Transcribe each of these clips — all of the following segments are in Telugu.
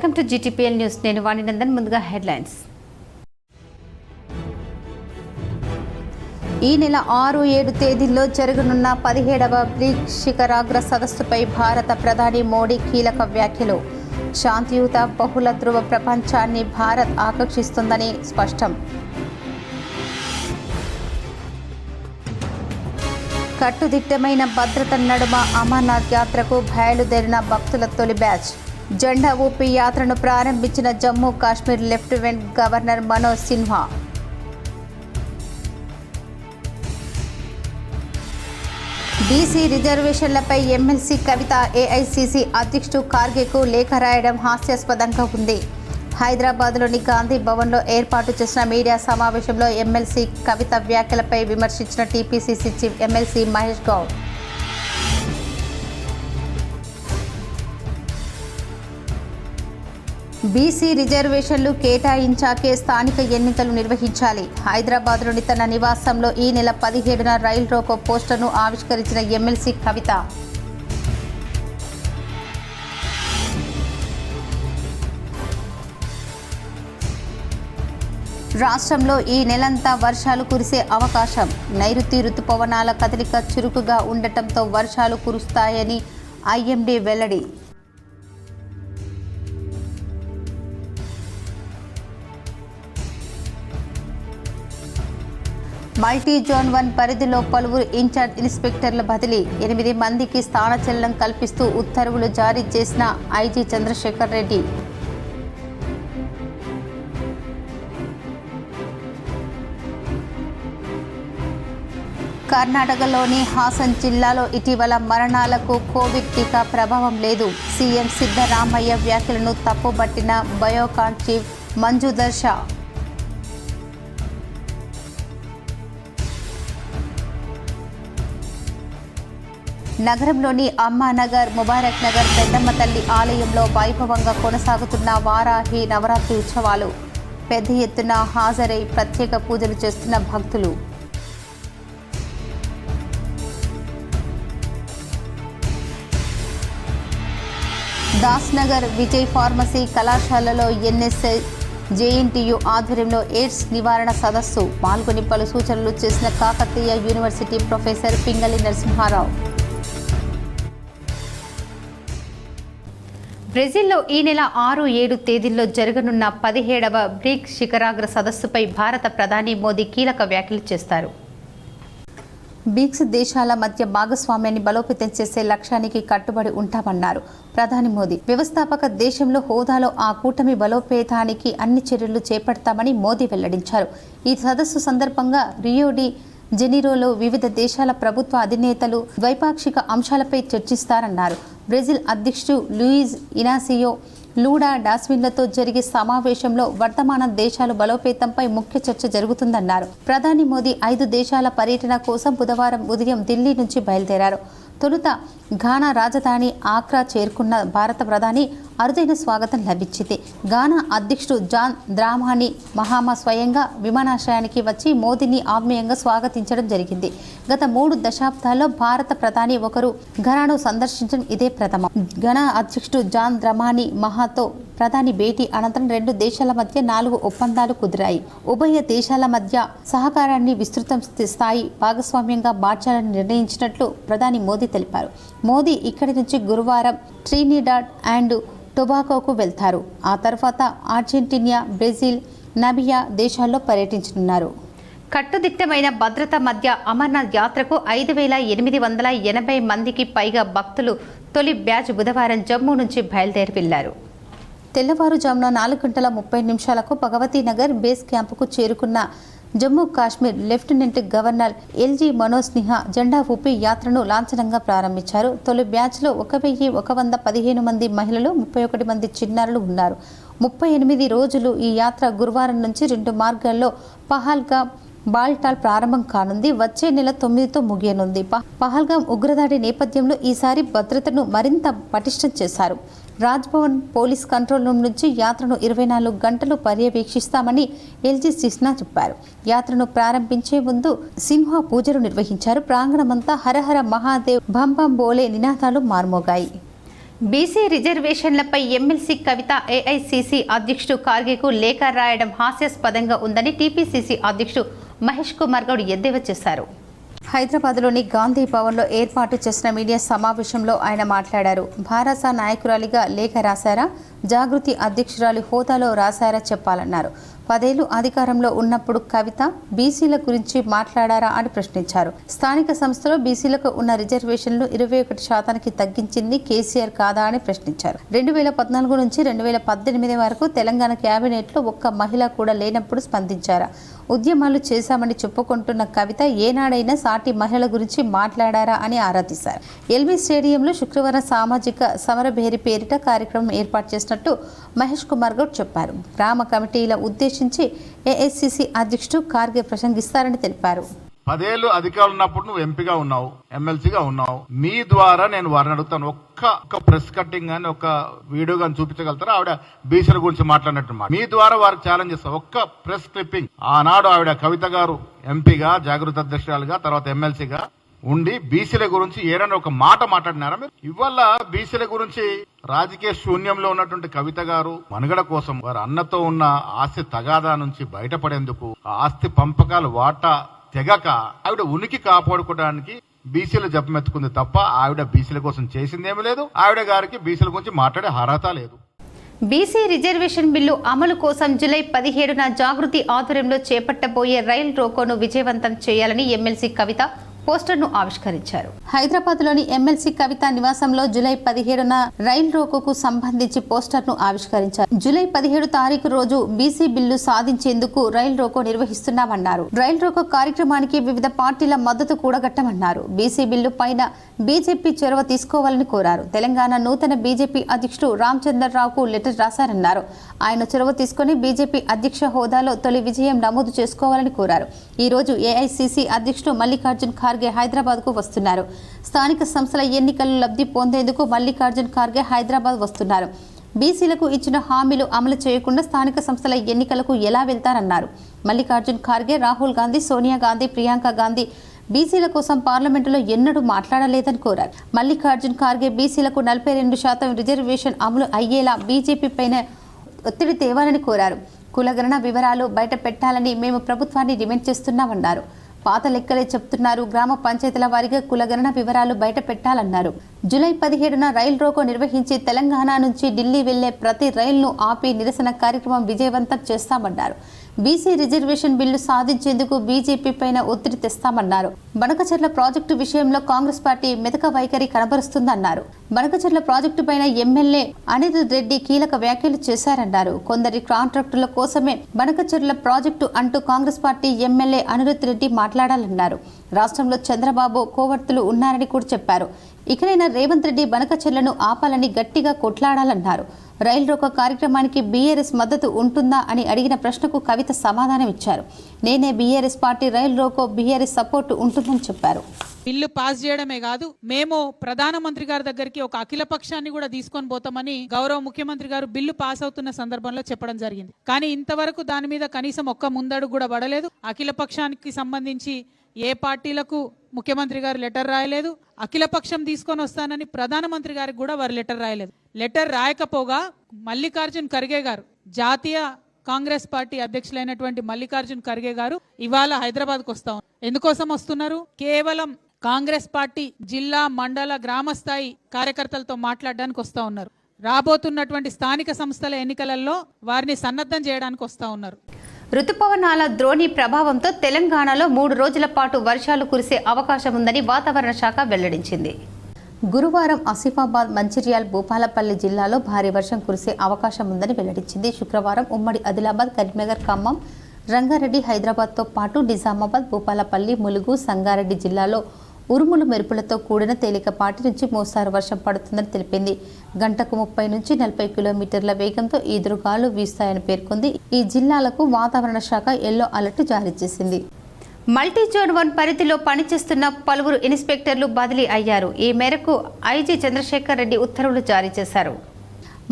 Welcome to GTPL news. నేను వాణినందన్. ముందుగా హెడ్లైన్స్. ఈ నెల 6-7 తేదీల్లో జరగనున్న 17వ బ్రిక్స్ శిఖరాగ్ర సదస్సుపై భారత ప్రధాని మోడీ కీలక వ్యాఖ్యలు. శాంతియుత బహుళ ధృవ ప్రపంచాన్ని భారత్ ఆకాంక్షిస్తుందని స్పష్టం. కట్టుదిట్టమైన భద్రత నడుమ అమర్నాథ్ యాత్రకు బయలుదేరిన భక్తుల తొలి బ్యాచ్. జెండా ఊపి యాత్రను ప్రారంభించిన Jammu Kashmir lieutenant governor Manoj Sinha. BC రిజర్వేషన్లపై ఎమ్మెల్సీ కవిత ఏఐసీసీ అధ్యక్షుడు ఖార్గేకు లేఖ రాయడం హాస్యాస్పదంగా ఉంది. హైదరాబాద్లోని గాంధీ భవన్లో ఏర్పాటు చేసిన మీడియా సమావేశంలో ఎమ్మెల్సీ కవిత వ్యాఖ్యలపై విమర్శించిన TPCC chief MLC Mahesh Goud. BC రిజర్వేషన్లు కేటాయించాకే స్థానిక ఎన్నికలు నిర్వహించాలి. హైదరాబాద్లోని తన నివాసంలో ఈ నెల 17న రైల్ రోకో పోస్టర్ను ఆవిష్కరించిన ఎమ్మెల్సీ కవిత. రాష్ట్రంలో ఈ నెలంతా వర్షాలు కురిసే అవకాశం. నైరుతి రుతుపవనాల కదలిక చురుకుగా ఉండటంతో వర్షాలు కురుస్తాయని ఐఎండీ వెల్లడి. మల్టీ జోన్ 1 పరిధిలో పలువురు ఇన్ఛార్జ్ ఇన్స్పెక్టర్ల బదిలీ. 8 మందికి స్థానచలనం కల్పిస్తూ ఉత్తర్వులు జారీ చేసిన ఐజీ చంద్రశేఖర్ రెడ్డి. కర్ణాటకలోని హాసన్ జిల్లాలో ఇటీవల మరణాలకు కోవిడ్ టీకా ప్రభావం లేదు. సీఎం సిద్ధరామయ్య వ్యాఖ్యలను తప్పుబట్టిన బయోకాన్ చీఫ్ మంజుధర్ షా. నగరంలోని అమ్మానగర్, ముబారక్ నగర్ పెద్దమ్మ తల్లి ఆలయంలో వైభవంగా కొనసాగుతున్న వారాహి నవరాత్రి ఉత్సవాలు. పెద్ద ఎత్తున హాజరై ప్రత్యేక పూజలు చేస్తున్న భక్తులు. దాస్నగర్ విజయ్ ఫార్మసీ కళాశాలలో ఎన్ఎస్ఐ జేఎన్టీయూ ఆధ్వర్యంలో ఎయిడ్స్ నివారణ సదస్సు. పాల్గొని పలు సూచనలు చేసిన కాకతీయ యూనివర్సిటీ ప్రొఫెసర్ పింగళి నరసింహారావు. బ్రెజిల్లో ఈ నెల 6-7 తేదీల్లో జరగనున్న 17వ బ్రిక్స్ శిఖరాగ్ర సదస్సుపై భారత ప్రధాని మోదీ కీలక వ్యాఖ్యలు చేస్తారు. బ్రిక్స్ దేశాల మధ్య భాగస్వామ్యాన్ని బలోపేతం చేసే లక్ష్యానికి కట్టుబడి ఉంటామన్నారు ప్రధాని మోదీ. వ్యవస్థాపక దేశంలో హోదాలో ఆ కూటమి బలోపేతానికి అన్ని చర్యలు చేపడతామని మోదీ వెల్లడించారు. ఈ సదస్సు సందర్భంగా రియో డి జెనీరోలో వివిధ దేశాల ప్రభుత్వ అధినేతలు ద్వైపాక్షిక అంశాలపై చర్చిస్తారన్నారు. బ్రెజిల్ అధ్యక్షుడు లూయిజ్ ఇనాసియో లూడా డాస్విన్లతో జరిగే సమావేశంలో వర్తమాన దేశాలు బలోపేతంపై ముఖ్య చర్చ జరుగుతుందన్నారు. ప్రధాని మోదీ 5 దేశాల పర్యటన కోసం బుధవారం ఉదయం ఢిల్లీ నుంచి బయలుదేరారు. తొలుత ఘానా రాజధాని ఆక్రా చేరుకున్న భారత ప్రధాని అరుదైన స్వాగతం లభించింది. ఘానా అధ్యక్షుడు జాన్ ద్రామాని మహామా స్వయంగా విమానాశ్రయానికి వచ్చి మోదీని ఆత్మీయంగా స్వాగతించడం జరిగింది. గత 3 దశాబ్దాల్లో భారత ప్రధాని ఒకరు ఘనాను సందర్శించడం ఇదే ప్రథమం. ఘనా అధ్యక్షుడు జాన్ ద్రామాని మహాతో ప్రధాని భేటీ అనంతరం 2 దేశాల మధ్య 4 ఒప్పందాలు కుదిరాయి. ఉభయ దేశాల మధ్య సహకారాన్ని విస్తృత స్థాయి భాగస్వామ్యంగా మార్చాలని నిర్ణయించినట్లు ప్రధాని మోదీ తెలిపారు. మోదీ ఇక్కడి నుంచి గురువారం ట్రినిడాడ్ అండ్ టొబాగోకు వెళ్తారు. ఆ తర్వాత అర్జెంటీనా, బ్రెజిల్, నమిబియా దేశాల్లో పర్యటించనున్నారు. కట్టుదిట్టమైన భద్రత మధ్య అమర్నాథ్ యాత్రకు 5,880 మందికి పైగా భక్తులు తొలి బ్యాచ్ బుధవారం జమ్మూ నుంచి బయలుదేరి వెళ్లారు. తెల్లవారుజామున 4:30 భగవతీనగర్ బేస్ క్యాంపుకు చేరుకున్న Jammu Kashmir lieutenant governor LG Manoj Sinha జెండా ఊపి యాత్రను లాంఛనంగా ప్రారంభించారు. తొలి బ్యాచ్లో 1,115 మంది మహిళలు, 31 మంది చిన్నారులు ఉన్నారు. 38 రోజులు ఈ యాత్ర గురువారం నుంచి 2 మార్గాల్లో పహల్గామ్, బాల్టాల్ ప్రారంభం కానుంది. వచ్చే నెల 9తో ముగియనుంది. పహల్గామ్ ఉగ్రదాడి నేపథ్యంలో ఈసారి భద్రతను మరింత పటిష్టం చేశారు. రాజ్భవన్ పోలీస్ కంట్రోల్ రూమ్ నుంచి యాత్రను 24 గంటలు పర్యవేక్షిస్తామని ఎల్జీ సిన్హా చెప్పారు. యాత్రను ప్రారంభించే ముందు సిన్హా పూజలు నిర్వహించారు. ప్రాంగణమంతా హరహర మహాదేవ్, భం భం బోలే నినాదాలు మార్మోగాయి. బీసీ రిజర్వేషన్లపై ఎమ్మెల్సీ కవిత ఏఐసీసీ అధ్యక్షుడు ఖార్గేకు లేఖ రాయడం హాస్యాస్పదంగా ఉందని టీపీసీసీ అధ్యక్షుడు మహేష్ కుమార్ గౌడ్ ఎద్దేవా చేశారు. హైదరాబాద్లోని గాంధీ భవన్లో ఏర్పాటు చేసిన మీడియా సమావేశంలో ఆయన మాట్లాడారు. భారత నాయకురాలిగా లేఖ రాశారా, జాగృతి అధ్యక్షురాలి హోదాలో రాశారా చెప్పాలన్నారు. 10 ఏళ్లు అధికారంలో ఉన్నప్పుడు కవిత బీసీల గురించి మాట్లాడారా అని ప్రశ్నించారు. స్థానిక సంస్థలో బీసీలకు ఉన్న రిజర్వేషన్లు 21% తగ్గించింది కేసీఆర్ కాదా అని ప్రశ్నించారు. 2014 నుంచి 2018 వరకు తెలంగాణ క్యాబినెట్లో ఒక్క మహిళ కూడా లేనప్పుడు స్పందించారా? ఉద్యమాలు చేశామని చెప్పుకుంటున్న కవిత ఏనాడైనా సాటి మహిళల గురించి మాట్లాడారా అని ఆరా తీశారు. ఎల్బీ స్టేడియంలో శుక్రవారం సామాజిక సమరభేరి పేరిట కార్యక్రమం ఏర్పాటు చేసినట్టు మహేష్ కుమార్ గౌడ్ చెప్పారు. గ్రామ కమిటీల ఉద్దేశించి ఏఐసీసీ అధ్యక్షుడు ఖార్గే ప్రసంగిస్తారని తెలిపారు. 10 ఏళ్లు అధికారులు ఉన్నప్పుడు నువ్వు ఎంపీగా ఉన్నావు, ఎమ్మెల్సీగా ఉన్నావు. మీ ద్వారా నేను వారిని అడుగుతాను, ఒక్క ప్రెస్ కట్టింగ్ గాని ఒక వీడియో గాని చూపించగలుగుతారా? ఆవిడ బీసీల గురించి మాట్లాడినట్టు మీ ద్వారా వారికి ఛాలెంజ్ చేస్తా. ఒక్క ప్రెస్ క్లిప్పింగ్ ఆనాడు ఆవిడ కవిత గారు ఎంపీగా, జాగృతి అధ్యక్షురాలుగా, తర్వాత ఎమ్మెల్సీగా ఉండి బీసీల గురించి ఏదైనా ఒక మాట మాట్లాడినారా మీరు? ఇవాళ బీసీల గురించి రాజకీయ శూన్యంలో ఉన్నటువంటి కవిత గారు మనుగడ కోసం వారి అన్నతో ఉన్న ఆస్తి తగాదా నుంచి బయటపడేందుకు, ఆ ఆస్తి పంపకాలు వాటా తెగక ఆవిడ ఉనికి కాపాడుకోవడానికి బీసీలు జపమెత్తుకుంది తప్ప ఆవిడ బీసీల కోసం చేసిందేమీ లేదు. ఆవిడ గారికి బీసీల గురించి మాట్లాడే అర్హత లేదు. బీసీ రిజర్వేషన్ బిల్లు అమలు కోసం జూలై 17న జాగృతి ఆధ్వర్యంలో చేపట్టబోయే రైల్ రోకోను విజయవంతం చేయాలని ఎమ్మెల్సీ కవిత పోస్టర్ను ఆవిష్కరించారు. హైదరాబాద్లోని ఎమ్మెల్సీ కవిత నివాసంలో జూలై 17న రైల్ రోకోకు సంబంధించి పోస్టర్ను ఆవిష్కరించారు. జూలై 17 తారీఖు రోజు బీసీ బిల్లు సాధించేందుకు రైల్ రోకో నిర్వహిస్తున్నామన్నారు. రైల్ రోకో కార్యక్రమానికి వివిధ పార్టీల మద్దతు కూడగట్టమన్నారు. బీసీ బిల్లు పైన బీజేపీ చొరవ తీసుకోవాలని కోరారు. తెలంగాణ నూతన బీజేపీ అధ్యక్షుడు రామచంద్రరావుకు లెటర్ రాశారన్నారు. ఆయన చొరవ తీసుకుని బీజేపీ అధ్యక్ష హోదాలో తొలి విజయం నమోదు చేసుకోవాలని కోరారు. ఈ రోజు ఏఐసీసీ అధ్యక్షుడు మల్లికార్జున్ ఖార్గే హైదరాబాద్ కు వస్తున్నారు. స్థానిక సంస్థల ఎన్నికల్లో లబ్ధి పొందేందుకు మల్లికార్జున్ ఖార్గే హైదరాబాద్ వస్తున్నారు. బీసీలకు ఇచ్చిన హామీలు అమలు చేయకుండా స్థానిక సంస్థల ఎన్నికలకు ఎలా వెళ్తారన్నారు. మల్లికార్జున్ ఖార్గే రాహుల్ గాంధీ, సోనియా గాంధీ, ప్రియాంక గాంధీ బీసీల కోసం పార్లమెంటులో ఎన్నడూ మాట్లాడలేదని కోరారు. మల్లికార్జున్ ఖార్గే బీసీలకు 42% రిజర్వేషన్ అమలు అయ్యేలా బీజేపీ పైన ఒత్తిడి తేవాలని కోరారు. కులగణన వివరాలు బయట పెట్టాలని మేము ప్రభుత్వాన్ని డిమాండ్ చేస్తున్నామన్నారు. పాత లెక్కలే చెప్తున్నారు. గ్రామ పంచాయతీల వారీగా కులగణన వివరాలు బయట పెట్టాలన్నారు. జూలై 17న రైల్ రోకో నిర్వహించి తెలంగాణ నుంచి ఢిల్లీ వెళ్లే ప్రతి రైలును ఆపి నిరసన కార్యక్రమం విజయవంతం చేస్తామన్నారు. బీసీ రిజర్వేషన్ బిల్లు సాధించేందుకు బీజేపీ పైన ఒత్తిడి తెస్తామన్నారు. బనకచెర్ల ప్రాజెక్టు విషయంలో కాంగ్రెస్ పార్టీ మెతక వైఖరి కనబరుస్తుందన్నారు. బనకచెర్ల ప్రాజెక్టు పైన ఎమ్మెల్యే అనిరుద్ రెడ్డి కీలక వ్యాఖ్యలు చేశారన్నారు. కొందరి కాంట్రాక్టుల కోసమే బనకచెర్ల ప్రాజెక్టు అంటూ కాంగ్రెస్ పార్టీ ఎమ్మెల్యే అనిరుద్ రెడ్డి మాట్లాడాలన్నారు. రాష్ట్రంలో చంద్రబాబు కోవర్తులు ఉన్నారని కూడా చెప్పారు. ఇకనైనా రేవంత్ రెడ్డి బనకచెర్లను ఆపాలని గట్టిగా కొట్లాడాలన్నారు. రైల్ రోకో కార్యక్రమానికి బీఆర్ఎస్ మద్దతు ఉంటుందా అని అడిగిన ప్రశ్నకు కవిత సమాధానం ఇచ్చారు. నేనే BRS party, rail roko BRS support ఉంటుందని చెప్పారు. బిల్లు పాస్ చేయడమే కాదు, మేము ప్రధానమంత్రి గారి దగ్గరికి ఒక అఖిల పక్షాన్ని కూడా తీసుకొని పోతామని గౌరవ ముఖ్యమంత్రి గారు బిల్లు పాస్ అవుతున్న సందర్భంలో చెప్పడం జరిగింది. కానీ ఇంతవరకు దాని మీద కనీసం ఒక్క ముందడుగు కూడా పడలేదు. అఖిల పక్షానికి సంబంధించి ఏ పార్టీలకు ముఖ్యమంత్రి గారు లెటర్ రాయలేదు. అఖిల పక్షం తీసుకొని వస్తానని ప్రధానమంత్రి గారికి కూడా వారు లెటర్ రాయలేదు. లెటర్ రాయకపోగా మల్లికార్జున్ ఖర్గే గారు, జాతీయ కాంగ్రెస్ పార్టీ అధ్యక్షులైనటువంటి మల్లికార్జున్ ఖర్గే గారు ఇవాళ హైదరాబాద్కు వస్తా ఉన్నారు. ఎందుకోసం వస్తున్నారు? కేవలం కాంగ్రెస్ పార్టీ జిల్లా, మండల, గ్రామ స్థాయి కార్యకర్తలతో మాట్లాడడానికి వస్తా ఉన్నారు. రాబోతున్నటువంటి స్థానిక సంస్థల ఎన్నికలలో వారిని సన్నద్ధం చేయడానికి వస్తా ఉన్నారు. రుతుపవనాల ద్రోణి ప్రభావంతో తెలంగాణలో 3 రోజుల పాటు వర్షాలు కురిసే అవకాశం ఉందని వాతావరణ శాఖ వెల్లడించింది. గురువారం ఆసిఫాబాద్, మంచిర్యాల, భూపాలపల్లి జిల్లాలో భారీ వర్షం కురిసే అవకాశం ఉందని వెల్లడించింది. శుక్రవారం ఉమ్మడి ఆదిలాబాద్, కరీంనగర్, ఖమ్మం, రంగారెడ్డి, హైదరాబాద్తో పాటు నిజామాబాద్, భూపాలపల్లి, ములుగు, సంగారెడ్డి జిల్లాలో ఉరుములు మెరుపులతో కూడిన తేలికపాటి నుంచి మోస్తారు వర్షం పడుతుందని తెలిపింది. గంటకు 30 నుంచి 40 కిలోమీటర్ల వేగంతో ఈదురుగాలు వీస్తాయని పేర్కొంది. ఈ జిల్లాలకు వాతావరణ శాఖ ఎల్లో అలర్ట్ జారీ చేసింది. మల్టీ జోన్ 1 పరిధిలో పనిచేస్తున్న పలువురు ఇన్స్పెక్టర్లు బదిలీ అయ్యారు. ఈ మేరకు ఐజీ చంద్రశేఖర్ రెడ్డి ఉత్తర్వులు జారీ చేశారు.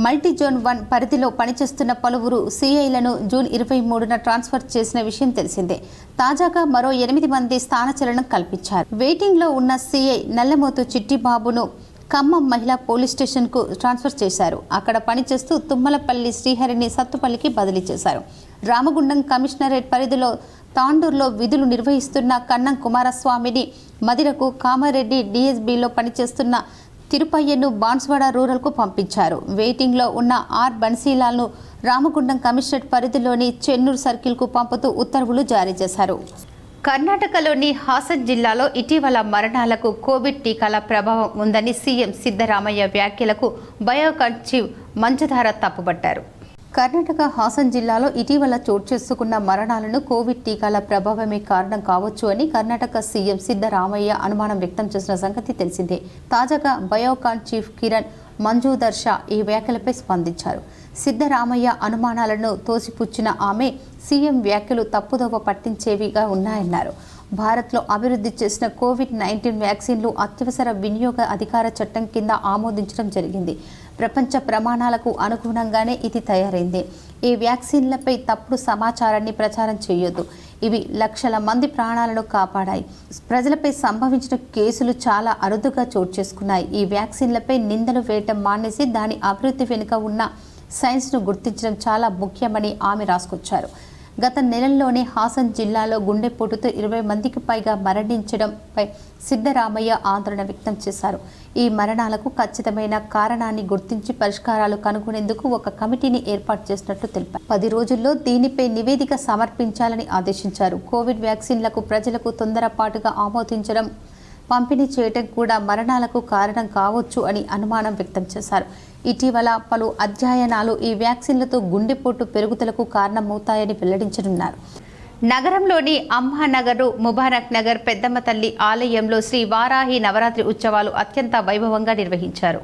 మల్టీ జోన్ 1 పరిధిలో పనిచేస్తున్న పలువురు సిఐలను జూన్ 23న ట్రాన్స్ఫర్ చేసిన విషయం తెలిసిందే. తాజాగా మరో 8 మంది స్థానచలనం కల్పించారు. వెయిటింగ్ లో ఉన్న సిఐ నల్లమోతు చిట్టిబాబును ఖమ్మం మహిళా పోలీస్ స్టేషన్కు ట్రాన్స్ఫర్ చేశారు. అక్కడ పనిచేస్తూ తుమ్మలపల్లి శ్రీహరిని సత్తుపల్లికి బదిలీ చేశారు. రామగుండం కమిషనరేట్ పరిధిలో తాండూరులో విధులు నిర్వహిస్తున్న కన్నం కుమారస్వామిని మదిరకు కామారెడ్డి డిఎస్బిలో పనిచేస్తున్న తిరుపయ్యను బాన్స్వాడ రూరల్కు పంపించారు. వెయిటింగ్లో ఉన్న ఆర్ బన్సీలాల్ను రామగుండం కమిషనరేట్ పరిధిలోని చెన్నూరు సర్కిల్కు పంపుతూ ఉత్తర్వులు జారీ చేశారు. కర్ణాటకలోని హాసన్ జిల్లాలో ఇటీవల మరణాలకు కోవిడ్ టీకాల ప్రభావం ఉందని సీఎం సిద్ధరామయ్య వ్యాఖ్యలకు బయోకాన్ చీఫ్ మంజుధార తప్పుపట్టారు. కర్ణాటక హాసన్ జిల్లాలో ఇటీవల చోటు చేసుకున్న మరణాలను కోవిడ్ టీకాల ప్రభావమే కారణం కావచ్చు అని కర్ణాటక సీఎం సిద్ధరామయ్య అనుమానం వ్యక్తం చేసిన సంగతి తెలిసిందే. తాజాగా బయోకాన్ చీఫ్ కిరణ్ మంజుధర్ షా ఈ వ్యాఖ్యలపై స్పందించారు. సిద్ధరామయ్య అనుమానాలను తోసిపుచ్చిన ఆమె సీఎం వ్యాఖ్యలు తప్పుదోవ పట్టించేవిగా ఉన్నాయన్నారు. భారత్లో అభివృద్ధి చేసిన కోవిడ్-19 వ్యాక్సిన్లు అత్యవసర వినియోగ అధికార చట్టం కింద ఆమోదించడం జరిగింది. ప్రపంచ ప్రమాణాలకు అనుగుణంగానే ఇది తయారైంది. ఈ వ్యాక్సిన్లపై తప్పుడు సమాచారాన్ని ప్రచారం చేయొద్దు. ఇవి లక్షల మంది ప్రాణాలను కాపాడాయి. ప్రజలపై సంభవించిన కేసులు చాలా అరుదుగా చోటు చేసుకున్నాయి. ఈ వ్యాక్సిన్లపై నిందలు వేయటం మానేసి దాని అభివృద్ధి వెనుక ఉన్న సైన్స్ను గుర్తించడం చాలా ముఖ్యమని ఆమె రాసుకొచ్చారు. గత నెలల్లోనే హాసన్ జిల్లాలో గుండెపోటుతో 20 మందికి పైగా మరణించడంపై సిద్ధరామయ్య ఆందోళన వ్యక్తం చేశారు. ఈ మరణాలకు ఖచ్చితమైన కారణాన్ని గుర్తించి పరిష్కారాలు కనుగొనేందుకు ఒక కమిటీని ఏర్పాటు చేసినట్లు తెలిపారు. 10 రోజుల్లో దీనిపై నివేదిక సమర్పించాలని ఆదేశించారు. కోవిడ్ వ్యాక్సిన్లకు ప్రజలకు తొందరపాటుగా ఆమోదించడం, పంపిణీ చేయడం కూడా మరణాలకు కారణం కావచ్చు అని అనుమానం వ్యక్తం చేశారు. ఇటీవల పలు అధ్యయనాలు ఈ వ్యాక్సిన్లతో గుండెపోటు పెరుగుదలకు కారణమవుతాయని వెల్లడించనున్నారు. నగరంలోని అమ్మానగర్, ముబారక్ నగర్ పెద్దమ్మ తల్లి ఆలయంలో శ్రీ వారాహి నవరాత్రి ఉత్సవాలు అత్యంత వైభవంగా నిర్వహించారు.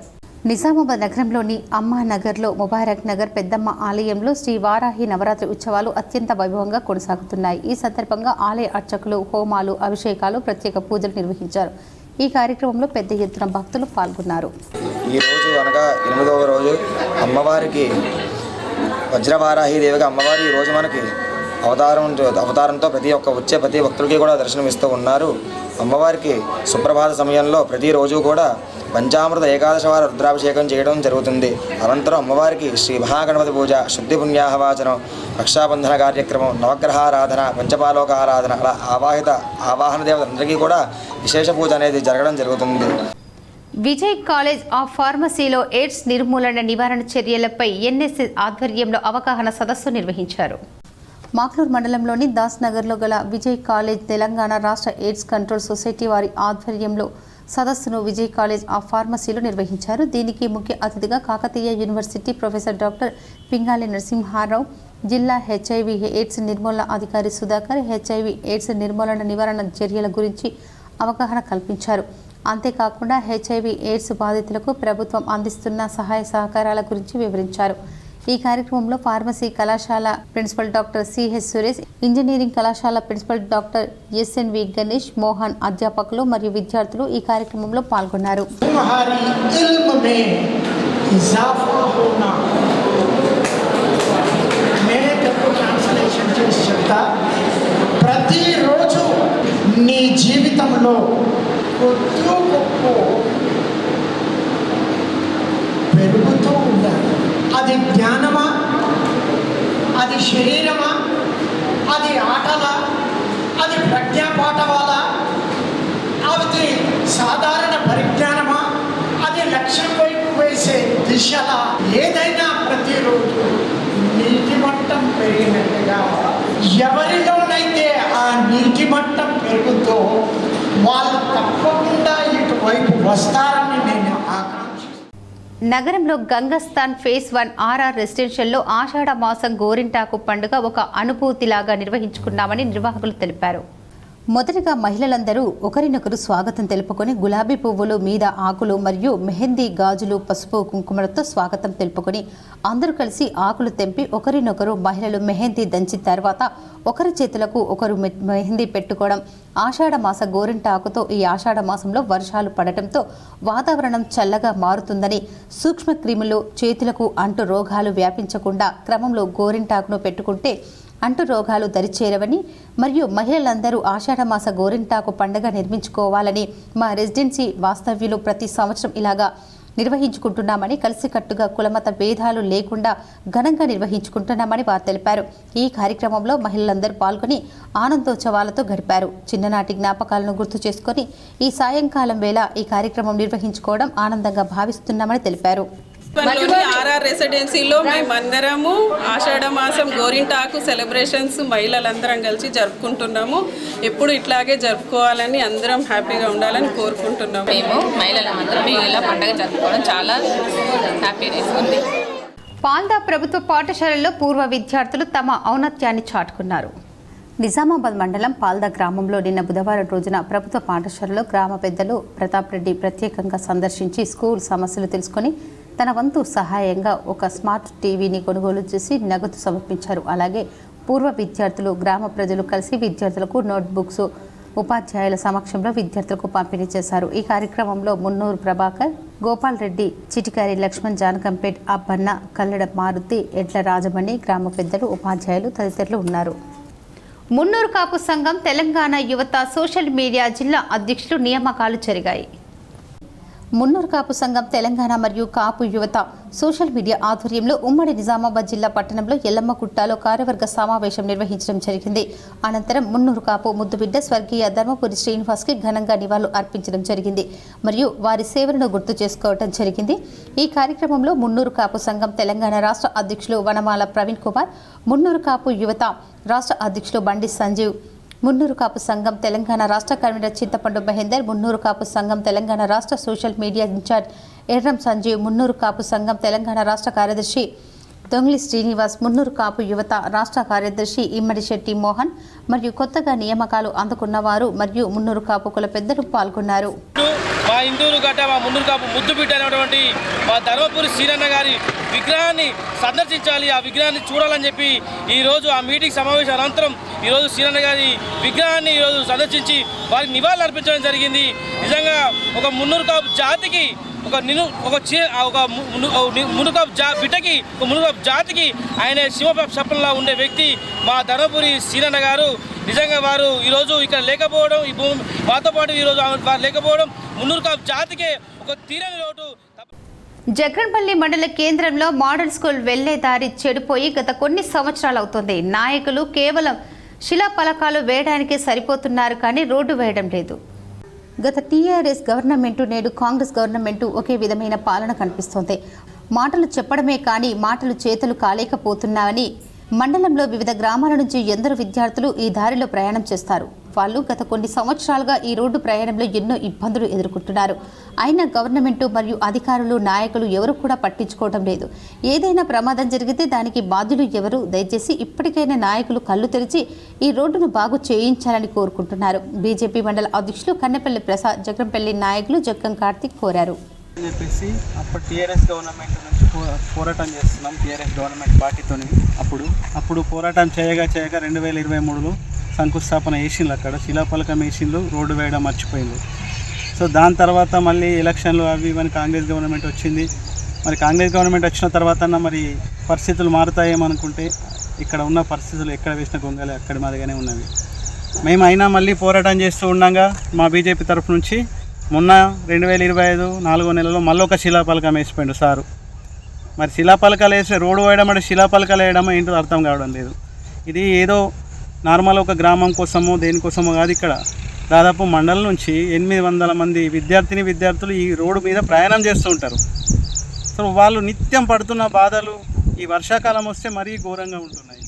నిజామాబాద్ నగరంలోని అమ్మానగర్లో ముబారక్ నగర్ పెద్దమ్మ ఆలయంలో శ్రీ వారాహి నవరాత్రి ఉత్సవాలు అత్యంత వైభవంగా కొనసాగుతున్నాయి. ఈ సందర్భంగా ఆలయ అర్చకులు హోమాలు, అభిషేకాలు, ప్రత్యేక పూజలు నిర్వహించారు. ఈ కార్యక్రమంలో పెద్ద ఎత్తున భక్తులు పాల్గొన్నారు. ఈ రోజు అనగా 8వ రోజు అమ్మవారికి వజ్రవారాహి దేవిగా అమ్మవారి ఈ రోజు మనకి అవతారంతో వచ్చే ప్రతి భక్తులకి కూడా దర్శనమిస్తూ ఉన్నారు. అమ్మవారికి సుప్రభాత సమయంలో ప్రతిరోజు కూడా పంచామృత ఏకాదశవార రుద్రాభిషేకం చేయడం జరుగుతుంది. అనంతరం అమ్మవారికి శ్రీ మహాగణపతి పూజ, శుద్ధి పుణ్యాహవాచనం, రక్షాబంధన కార్యక్రమం, నవగ్రహారాధన, పంచపాలోక ఆరాధన, అలా ఆవాహన దేవతలందరికీ కూడా విశేష పూజ అనేది జరగడం జరుగుతుంది. విజయ్ కాలేజ్ ఆఫ్ ఫార్మసీలో ఎయిడ్స్ నిర్మూలన నివారణ చర్యలపై ఎన్ఎస్ఎస్ ఆధ్వర్యంలో అవగాహన సదస్సు నిర్వహించారు. మాక్లూర్ మండలంలోని దాస్ నగర్లో గల విజయ్ కాలేజ్ తెలంగాణ రాష్ట్ర ఎయిడ్స్ కంట్రోల్ సొసైటీ వారి ఆధ్వర్యంలో సదస్సును విజయ్ కాలేజ్ ఆఫ్ ఫార్మసీలో నిర్వహించారు. దీనికి ముఖ్య అతిథిగా Kakatiya university professor doctor Pingali Narasimharao, జిల్లా హెచ్ఐవి ఎయిడ్స్ నిర్మూలన అధికారి సుధాకర్ హెచ్ఐవి ఎయిడ్స్ నిర్మూలన నివారణ చర్యల గురించి అవగాహన కల్పించారు. అంతేకాకుండా హెచ్ఐవి ఎయిడ్స్ బాధితులకు ప్రభుత్వం అందిస్తున్న సహాయ సహకారాల గురించి వివరించారు. ఈ కార్యక్రమంలో ఫార్మసీ కళాశాల principal doctor CH Suresh, engineering కళాశాల principal doctor SNV Ganesh, Mohan, అధ్యాపకులు మరియు విద్యార్థులు ఈ కార్యక్రమంలో పాల్గొన్నారు. ప్రతిరోజు నీ జీవితంలో పెరుగుతూ ఉండాలి. అది జ్ఞానమా, అది శరీరమా, అది ఆటలా, అది ప్రజ్ఞాపాఠవాలా, అది సాధారణ పరిజ్ఞానమా, అది లక్ష్యం వైపు వేసే దిశలా, ఏదైనా ప్రతిరోజు నీటి మట్టం పెరిగినట్టుగా ఎవరిలోనైతే ఆ నీటి మట్టం పెరుగుతో వాళ్ళు తప్పకుండా ఇటువైపు వస్తారని నేను నగరంలో గంగస్థాన్ ఫేజ్ 1 ఆర్ఆర్ రెసిడెన్షియల్లో ఆషాఢ మాసం గోరింటాకు పండుగ ఒక అనుభూతిలాగా నిర్వహించుకున్నామని నిర్వాహకులు తెలిపారు. మొదటగా మహిళలందరూ ఒకరినొకరు స్వాగతం తెలుపుకొని గులాబీ పువ్వులు మీద ఆకులు మరియు మెహందీ గాజులు, పసుపు, కుంకుమలతో స్వాగతం తెలుపుకొని అందరూ కలిసి ఆకులు తెంపి ఒకరినొకరు మహిళలు మెహందీ దంచిన తర్వాత ఒకరి చేతులకు ఒకరు మెహందీ పెట్టుకోవడం. ఆషాఢ మాస గోరింటాకుతో ఈ ఆషాఢ మాసంలో వర్షాలు పడటంతో వాతావరణం చల్లగా మారుతుందని, సూక్ష్మ క్రిములు చేతులకు అంటు రోగాలు వ్యాపించకుండా క్రమంలో గోరింటాకును పెట్టుకుంటే అంటు రోగాలు దరిచేరవని మరియు మహిళలందరూ ఆషాఢమాస గోరింటాకు పండుగ నిర్మించుకోవాలని మా రెసిడెన్సీ వాస్తవ్యులు ప్రతి సంవత్సరం ఇలాగా నిర్వహించుకుంటున్నామని, కలిసికట్టుగా కులమత భేదాలు లేకుండా ఘనంగా నిర్వహించుకుంటున్నామని వారు తెలిపారు. ఈ కార్యక్రమంలో మహిళలందరూ పాల్గొని ఆనందోత్సవాలతో గడిపారు. చిన్ననాటి జ్ఞాపకాలను గుర్తు చేసుకొని ఈ సాయంకాలం వేళ ఈ కార్యక్రమం నిర్వహించుకోవడం ఆనందంగా భావిస్తున్నామని తెలిపారు. ఆర్ఆర్ రెసిడెన్సీలో మేమందరము ఆషాఢ మాసం గోరింటాకు సెలబ్రేషన్స్ మహిళలందరం కలిసి జరుపుకుంటున్నాము. ఎప్పుడు ఇట్లాగే జరుపుకోవాలని, అందరం హ్యాపీగా ఉండాలని కోరుకుంటున్నాము. మేము మహిళలందరం ఇలా పండుగ జరుపుకోవడం చాలా హ్యాపీనెస్ ఉంది. పాల్దా ప్రభుత్వ పాఠశాలల్లో పూర్వ విద్యార్థులు తమ ఔన్నత్యాన్ని చాటుకున్నారు. నిజామాబాద్ మండలం పాల్దా గ్రామంలో నిన్న బుధవారం రోజున ప్రభుత్వ పాఠశాలలో గ్రామ పెద్దలు ప్రతాప్ రెడ్డి ప్రత్యేకంగా సందర్శించి స్కూల్ సమస్యలు తెలుసుకొని తన వంతు సహాయంగా ఒక స్మార్ట్ టీవీని కొనుగోలు చేసి నగదు సమర్పించారు. అలాగే పూర్వ విద్యార్థులు, గ్రామ ప్రజలు కలిసి విద్యార్థులకు నోట్బుక్స్ ఉపాధ్యాయుల సమక్షంలో విద్యార్థులకు పంపిణీ చేశారు. ఈ కార్యక్రమంలో మున్నూరు ప్రభాకర్, గోపాల్ రెడ్డి, చిటికారి లక్ష్మణ్, జానకంపేట్ అబ్బన్న, కల్లెడ మారుతి, ఎడ్ల రాజమణి, గ్రామ పెద్దలు, ఉపాధ్యాయులు తదితరులు ఉన్నారు. మున్నూరు కాపు సంఘం తెలంగాణ యువత సోషల్ మీడియా జిల్లా అధ్యక్షులు నియామకాలు జరిగాయి. మున్నూరు కాపు సంఘం తెలంగాణ మరియు కాపు యువత సోషల్ మీడియా ఆధ్వర్యంలో ఉమ్మడి నిజామాబాద్ జిల్లా పట్టణంలో ఎల్లమ్మకుట్టలో కార్యవర్గ సమావేశం నిర్వహించడం జరిగింది. అనంతరం మున్నూరు కాపు ముద్దుబిడ్డ స్వర్గీయ ధర్మపురి శ్రీనివాస్కి ఘనంగా నివాళులు అర్పించడం జరిగింది మరియు వారి సేవలను గుర్తు చేసుకోవడం జరిగింది. ఈ కార్యక్రమంలో మున్నూరు కాపు సంఘం తెలంగాణ రాష్ట్ర అధ్యక్షులు వనమాల ప్రవీణ్ కుమార్, మున్నూరు కాపు యువత రాష్ట్ర అధ్యక్షులు బండి సంజీవ్, మున్నూరు కాపు సంఘం తెలంగాణ రాష్ట్ర కన్వీనర్ చింతపండు మహేందర్, మున్నూరు కాపు సంఘం తెలంగాణ రాష్ట్ర social media in charge Erram Sanjeev, Munnuru Kapu సంఘం తెలంగాణ రాష్ట్ర కార్యదర్శి దొంగ్లి శ్రీనివాస్, మున్నూరు కాపు యువత రాష్ట్ర కార్యదర్శి ఇమ్మడి శెట్టి మోహన్ మరియు కొత్తగా నియామకాలు అందుకున్న వారు మరియు మున్నూరు కాపు కుల పెద్దలు పాల్గొన్నారు. మా ఇందూరు గడ్డ, మా మున్నూరు కాపు ముద్దుబిడ్డ అయినటువంటి మా ధర్మపురి శ్రీరన్న గారి విగ్రహాన్ని సందర్శించాలి, ఆ విగ్రహాన్ని చూడాలని చెప్పి ఈరోజు ఆ మీటింగ్ సమావేశం అనంతరం ఈరోజు శ్రీరన్న గారి విగ్రహాన్ని ఈరోజు సందర్శించి వారికి నివాళులు అర్పించడం జరిగింది. నిజంగా ఒక మున్నూరు కాపు జాతికి మునుకాపు బిడ్డకి, ఒక మునుకాపు జాతికి ఆయన సింహ సపంలా ఉండే వ్యక్తి మా ధర్మపురి శ్రీరన్న గారు. నిజంగా వారు ఈరోజు ఇక్కడ లేకపోవడం, ఈ భూమి మాతో పాటు ఈరోజు వారు లేకపోవడం మున్నూరు కాపు జాతికే ఒక తీరని లోటు. జగన్పల్లి మండల కేంద్రంలో మోడల్ స్కూల్ వెళ్లే దారి చెడిపోయి గత కొన్ని సంవత్సరాలు అవుతుంది. నాయకులు కేవలం శిలాఫలకాలు వేయడానికే సరిపోతున్నారు కానీ రోడ్డు వేయడం లేదు. గత టీఆర్ఎస్ గవర్నమెంటు, నేడు కాంగ్రెస్ గవర్నమెంటు ఒకే విధమైన పాలన కనిపిస్తోంది. మాటలు చెప్పడమే కానీ మాటలు చేతులు కాలేకపోతున్నామని మండలంలో వివిధ గ్రామాల నుంచి ఎందరో విద్యార్థులు ఈ దారిలో ప్రయాణం చేస్తారు. వాళ్ళు గత కొన్ని సంవత్సరాలుగా ఈ రోడ్డు ప్రయాణంలో ఎన్నో ఇబ్బందులు ఎదుర్కొంటున్నారు. అయినా గవర్నమెంటు మరియు అధికారులు, నాయకులు ఎవరు కూడా పట్టించుకోవడం లేదు. ఏదైనా ప్రమాదం జరిగితే దానికి బాధ్యులు ఎవరు? దయచేసి ఇప్పటికైనా నాయకులు కళ్ళు తెరిచి ఈ రోడ్డును బాగు చేయించాలని కోరుకుంటున్నారు. బీజేపీ మండల అధ్యక్షులు కన్నెపల్లి ప్రసాద్, జగన్పల్లి నాయకులు జగ్గం కార్తిక్ కోరారు. చెప్పేసి అప్పుడు టీఆర్ఎస్ గవర్నమెంట్ నుంచి పోరాటం చేస్తున్నాం, టీఆర్ఎస్ గవర్నమెంట్ పార్టీతోని. అప్పుడు పోరాటం చేయగా 2023లో శంకుస్థాపన వేసిండ్రు, అక్కడ శిలాఫలకం వేసిండ్రు, రోడ్డు వేయడం మర్చిపోయింది. సో దాని తర్వాత మళ్ళీ ఎలక్షన్లు అవి ఇవన్నీ కాంగ్రెస్ గవర్నమెంట్ వచ్చింది. మరి కాంగ్రెస్ గవర్నమెంట్ వచ్చిన తర్వాత మరి పరిస్థితులు మారుతాయేమనుకుంటే ఇక్కడ ఉన్న పరిస్థితులు ఎక్కడ వేసిన గొంగలే అక్కడి మాదిరిగానే ఉన్నవి. మేము అయినా మళ్ళీ పోరాటం చేస్తూ ఉండగా మా బీజేపీ తరఫు నుంచి మొన్న 2025 4వ నెలలో మళ్ళీ ఒక శిలాఫలకం వేసిపోయిండు సారు. మరి శిలాఫలకాలు వేస్తే రోడ్డు వేయడం అంటే శిలాఫలకాలు వేయడం ఏంటో అర్థం కావడం లేదు. ఇది ఏదో నార్మల్ ఒక గ్రామం కోసమో దేనికోసమో కాదు. ఇక్కడ దాదాపు మండలం నుంచి 800 మంది విద్యార్థులు ఈ రోడ్డు మీద ప్రయాణం చేస్తూ ఉంటారు. సో వాళ్ళు నిత్యం పడుతున్న బాధలు ఈ వర్షాకాలం వస్తే మరీ ఘోరంగా ఉంటున్నాయి.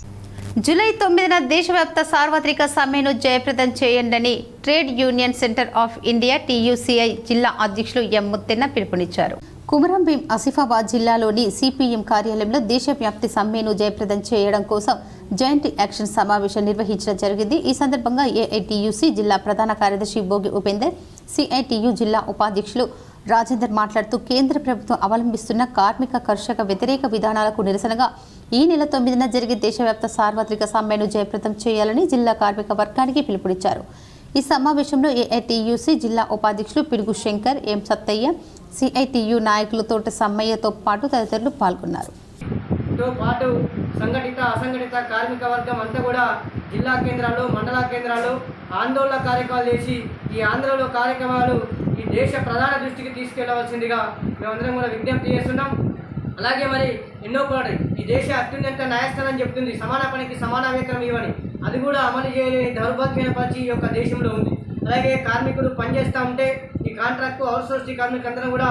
జూలై 9న దేశవ్యాప్త సార్వత్రిక సమ్మెను జయప్రదం చేయండని trade union centre of India TUCI జిల్లా అధ్యక్షులు ఎం ముత్తెన్న పిలుపునిచ్చారు. కుమరం భీం ఆసిఫాబాద్ జిల్లాలోని CPM కార్యాలయంలో దేశవ్యాప్తి సమ్మెను జయప్రదం చేయడం కోసం జాయింట్ యాక్షన్ సమావేశం నిర్వహించడం జరిగింది. ఈ సందర్భంగా AITUC జిల్లా ప్రధాన కార్యదర్శి బోగి ఉపేందర్, CITU జిల్లా ఉపాధ్యక్షులు రాజేందర్ మాట్లాడుతూ కేంద్ర ప్రభుత్వం అవలంబిస్తున్న కార్మిక కర్షక వ్యతిరేక విధానాలకు నిరసనగా ఈ నెల 9న జరిగే దేశవ్యాప్త సార్వత్రిక సమ్మెను జయప్రదం చేయాలని జిల్లా కార్మిక వర్గానికి పిలుపునిచ్చారు. ఈ సమావేశంలో AITUC జిల్లా ఉపాధ్యక్షులు పిడుగు శంకర్, ఎం సత్తయ్య, CITU నాయకులు తోట సమ్మయ్యతో పాటు తదితరులు పాల్గొన్నారు. తో పాటు సంఘటిత అసంఘటిత కార్మిక వర్గం అంతా కూడా జిల్లా కేంద్రాల్లో మండల కేంద్రాల్లో ఆందోళన కార్యక్రమాలు చేసి ఈ ఆందోళన కార్యక్రమాలు ఈ దేశ ప్రధాన దృష్టికి తీసుకెళ్లవలసిందిగా మేమందరం కూడా విజ్ఞప్తి చేస్తున్నాం. అలాగే మరి ఎన్నో పోరాటాలు ఈ దేశ అత్యున్నత న్యాయస్థానం చెప్తుంది సమాన పనికి సమాన వేతనం ఇవ్వని, అది కూడా అమలు చేయలేని దౌర్భాగ్యమైన పరిస్థితి ఈ యొక్క దేశంలో ఉంది. అలాగే కార్మికులు పనిచేస్తూ ఉంటే ఈ కాంట్రాక్ట్ అవుట్సోర్స్ కార్మికులందరూ కూడా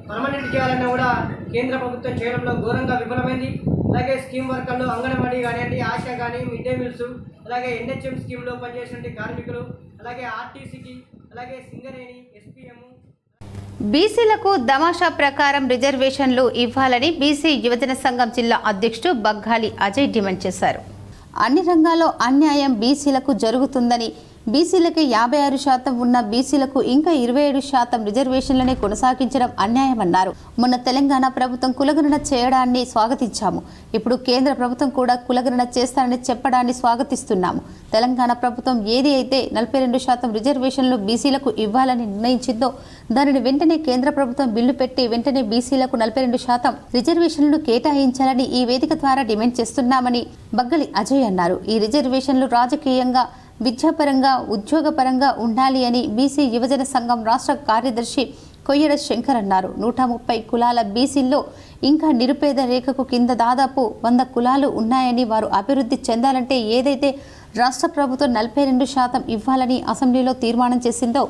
పర్మనెంట్ చేయాలన్నా కూడా కేంద్ర ప్రభుత్వం చేయడంలో ఘోరంగా విఫలమైంది. అలాగే స్కీమ్ వర్కర్లు అంగన్వాడీ కానివ్వండి, ఆశా కానీ, మిడ్ డే మీల్స్, అలాగే ఎన్హెచ్ఎం స్కీమ్లో పనిచేసిన కార్మికులు, అలాగే ఆర్టీసీకి, అలాగే సింగరేణి, ఎస్పీఎం. బీసీలకు దమాషా ప్రకారం రిజర్వేషన్లు ఇవ్వాలని బీసీ యువజన సంఘం జిల్లా అధ్యక్షుడు బగ్గాలి అజయ్ డిమాండ్ చేశారు. అన్ని రంగాల్లో అన్యాయం బీసీలకు జరుగుతుందని, బీసీలకి 56% ఉన్న బీసీలకు ఇంకా 27% రిజర్వేషన్లనే కొనసాగించడం అన్యాయమన్నారు. మొన్న తెలంగాణ ప్రభుత్వం కులగణన చేయడాన్ని స్వాగతించాము. ఇప్పుడు కేంద్ర ప్రభుత్వం కూడా కులగణన చేస్తారని చెప్పడాన్ని స్వాగతిస్తున్నాము. తెలంగాణ ప్రభుత్వం ఏది అయితే 42% రిజర్వేషన్లు బీసీలకు ఇవ్వాలని నిర్ణయించిందో దానిని వెంటనే కేంద్ర ప్రభుత్వం బిల్లు పెట్టి వెంటనే బీసీలకు 42% రిజర్వేషన్లను కేటాయించాలని ఈ వేదిక ద్వారా డిమాండ్ చేస్తున్నామని బగ్గలి అజయ్ అన్నారు. ఈ రిజర్వేషన్లు రాజకీయంగా, విద్యాపరంగా, ఉద్యోగపరంగా ఉండాలి అని బీసీ యువజన సంఘం రాష్ట్ర కార్యదర్శి కొయ్యడ శంకర్ అన్నారు. 130 కులాల బీసీల్లో ఇంకా నిరుపేద రేఖకు కింద దాదాపు 100 కులాలు ఉన్నాయని, వారు అభివృద్ధి చెందాలంటే ఏదైతే రాష్ట్ర ప్రభుత్వం 42% ఇవ్వాలని అసెంబ్లీలో తీర్మానం చేసిందో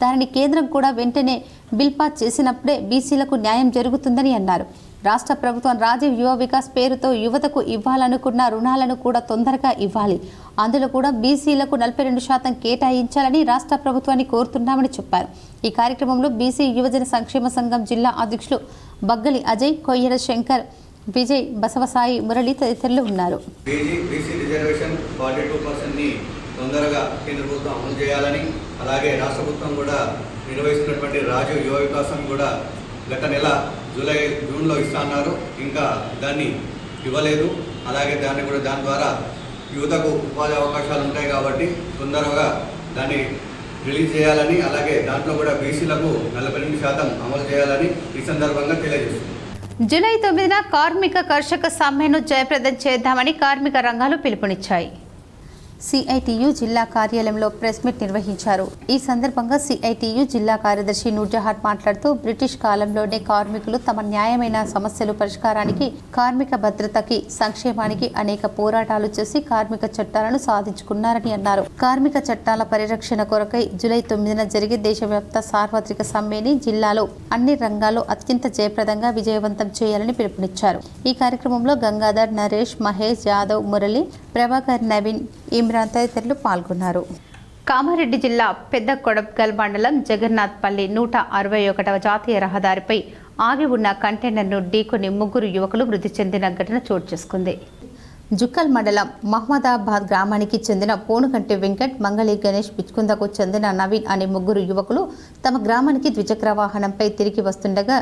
దానిని కేంద్రం కూడా వెంటనే బిల్ పాస్ చేసినప్పుడే బీసీలకు న్యాయం జరుగుతుందని అన్నారు. రాష్ట్ర ప్రభుత్వం రాజీవ్ యువ వికాస్ పేరుతో యువతకు ఇవ్వాలనుకున్న రుణాలను కూడా తొందరగా ఇవ్వాలి. అందులో కూడా బీసీలకు 42% కేటాయించాలని రాష్ట్ర ప్రభుత్వాన్ని కోరుతున్నామని చెప్పారు. ఈ కార్యక్రమంలో బీసీ యువజన సంక్షేమ సంఘం జిల్లా అధ్యక్షులు బగ్గలి అజయ్, కొయ్యడ శంకర్, విజయ్, బసవసాయి, మురళి తదితరులు ఉన్నారు. బీసీ రిజర్వేషన్ 42%ని తొందరగా కేంద్ర ప్రభుత్వం అమలు చేయాలని, అలాగే రాష్ట్ర ప్రభుత్వం కూడా నిర్వహిస్తున్నటువంటి రాజీవ్ యువ వికాసం కూడా గత నెల జూన్లో ఇస్తా అన్నారు, ఇంకా దాన్ని ఇవ్వలేదు. అలాగే దాని ద్వారా యువతకు ఉపాధి అవకాశాలు ఉంటాయి కాబట్టి తొందరగా దాన్ని రిలీజ్ చేయాలని, అలాగే దాంట్లో కూడా బీసీలకు 42% అమలు చేయాలని ఈ సందర్భంగా తెలియజేస్తుంది. జూలై 9న కార్మిక కర్షక సమ్మెను జయప్రదం చేద్దామని కార్మిక రంగాలు పిలుపునిచ్చాయి. సిఐటియు జిల్లా కార్యాలయంలో ప్రెస్ మీట్ నిర్వహించారు. ఈ సందర్భంగా సిఐటియు జిల్లా కార్యదర్శి నూర్జహాన్ మాట్లాడుతూ బ్రిటిష్ కాలంలోనే కార్మికులు తమ న్యాయమైన సమస్యలు పరిష్కారానికి, కార్మిక భద్రతకి, సంక్షేమానికి అనేక పోరాటాలు చేసి కార్మిక చట్టాలను సాధించుకున్నారని అన్నారు. కార్మిక చట్టాల పరిరక్షణ కొరకై జూలై 9న జరిగే దేశవ్యాప్త సార్వత్రిక సమ్మెని జిల్లాలో అన్ని రంగాల్లో అత్యంత జయప్రదంగా విజయవంతం చేయాలని పిలుపునిచ్చారు. ఈ కార్యక్రమంలో గంగాధర్, నరేష్, మహేష్, యాదవ్, మురళి, ప్రభాకర్, నవీన్, ఇమ్రాన్ తదితరులు పాల్గొన్నారు. కామారెడ్డి జిల్లా పెద్ద కొడబ్గల్ మండలం జగన్నాథ్పల్లి 161వ జాతీయ రహదారిపై ఆగి ఉన్న కంటైనర్ను ఢీకొని 3 యువకులు మృతి చెందిన ఘటన చోటు చేసుకుంది. జుక్కల్ మండలం మహమ్మదాబాద్ గ్రామానికి చెందిన పోనుగంటి వెంకట్, మంగళి గణేష్, పిచ్కుందకు చెందిన నవీన్ అనే 3 యువకులు తమ గ్రామానికి ద్విచక్ర వాహనంపై తిరిగి వస్తుండగా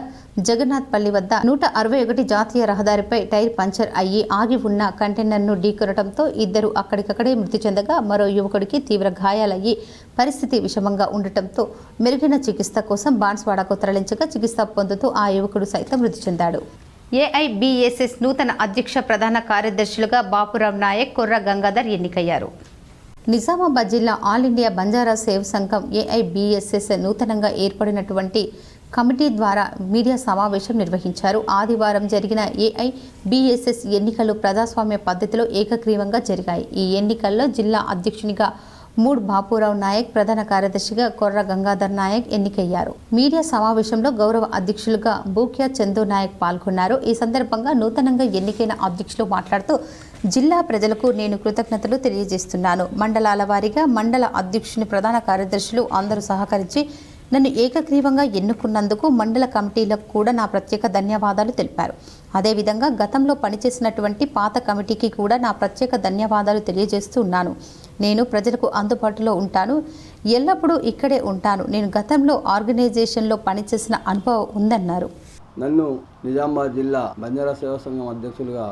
జగన్నాథ్పల్లి వద్ద 161 జాతీయ రహదారిపై టైర్ పంచర్ అయ్యి ఆగి ఉన్న కంటైనర్ను ఢీకొనడంతో 2 అక్కడికక్కడే మృతి చెందగా మరో యువకుడికి తీవ్ర గాయాలయ్యి పరిస్థితి విషమంగా ఉండటంతో మెరుగైన చికిత్స కోసం బాన్స్వాడకు తరలించగా చికిత్స పొందుతూ ఆ యువకుడు సైతం మృతి చెందాడు. ఏఐబీఎస్ఎస్ నూతన అధ్యక్ష ప్రధాన కార్యదర్శులుగా బాపురావు నాయక్, కొర్ర గంగాధర్ ఎన్నికయ్యారు. నిజామాబాద్ జిల్లా ఆల్ ఇండియా బంజారా సేవ్ సంఘం ఏఐబీఎస్ఎస్ నూతనంగా ఏర్పడినటువంటి కమిటీ ద్వారా మీడియా సమావేశం నిర్వహించారు. ఆదివారం జరిగిన ఏఐబీఎస్ఎస్ ఎన్నికలు ప్రజాస్వామ్య పద్ధతిలో ఏకగ్రీవంగా జరిగాయి. ఈ ఎన్నికల్లో జిల్లా అధ్యక్షునిగా మూడ్ బాపురావు నాయక్, ప్రధాన కార్యదర్శిగా కొర్ర గంగాధర్ నాయక్ ఎన్నికయ్యారు. మీడియా సమావేశంలో గౌరవ అధ్యక్షులుగా బూక్యా చందు నాయక్ పాల్గొన్నారు. ఈ సందర్భంగా నూతనంగా ఎన్నికైన అధ్యక్షులు మాట్లాడుతూ జిల్లా ప్రజలకు నేను కృతజ్ఞతలు తెలియజేస్తున్నాను. మండలాల వారీగా మండల అధ్యక్షుని, ప్రధాన కార్యదర్శులు అందరూ సహకరించి నన్ను ఏకగ్రీవంగా ఎన్నుకున్నందుకు మండల కమిటీలకు కూడా నా ప్రత్యేక ధన్యవాదాలు తెలిపారు. అదేవిధంగా గతంలో పనిచేసినటువంటి పాత కమిటీకి కూడా నా ప్రత్యేక ధన్యవాదాలు తెలియజేస్తూ ఉన్నాను. నేను ప్రజలకు అందుబాటులో ఉంటాను, ఎల్లప్పుడూ ఇక్కడే ఉంటాను. నేను గతంలో ఆర్గనైజేషన్లో పనిచేసిన అనుభవం ఉందన్నారు. నన్ను నిజామాబాద్ జిల్లా బంజారా సేవా సంఘం అధ్యక్షులుగా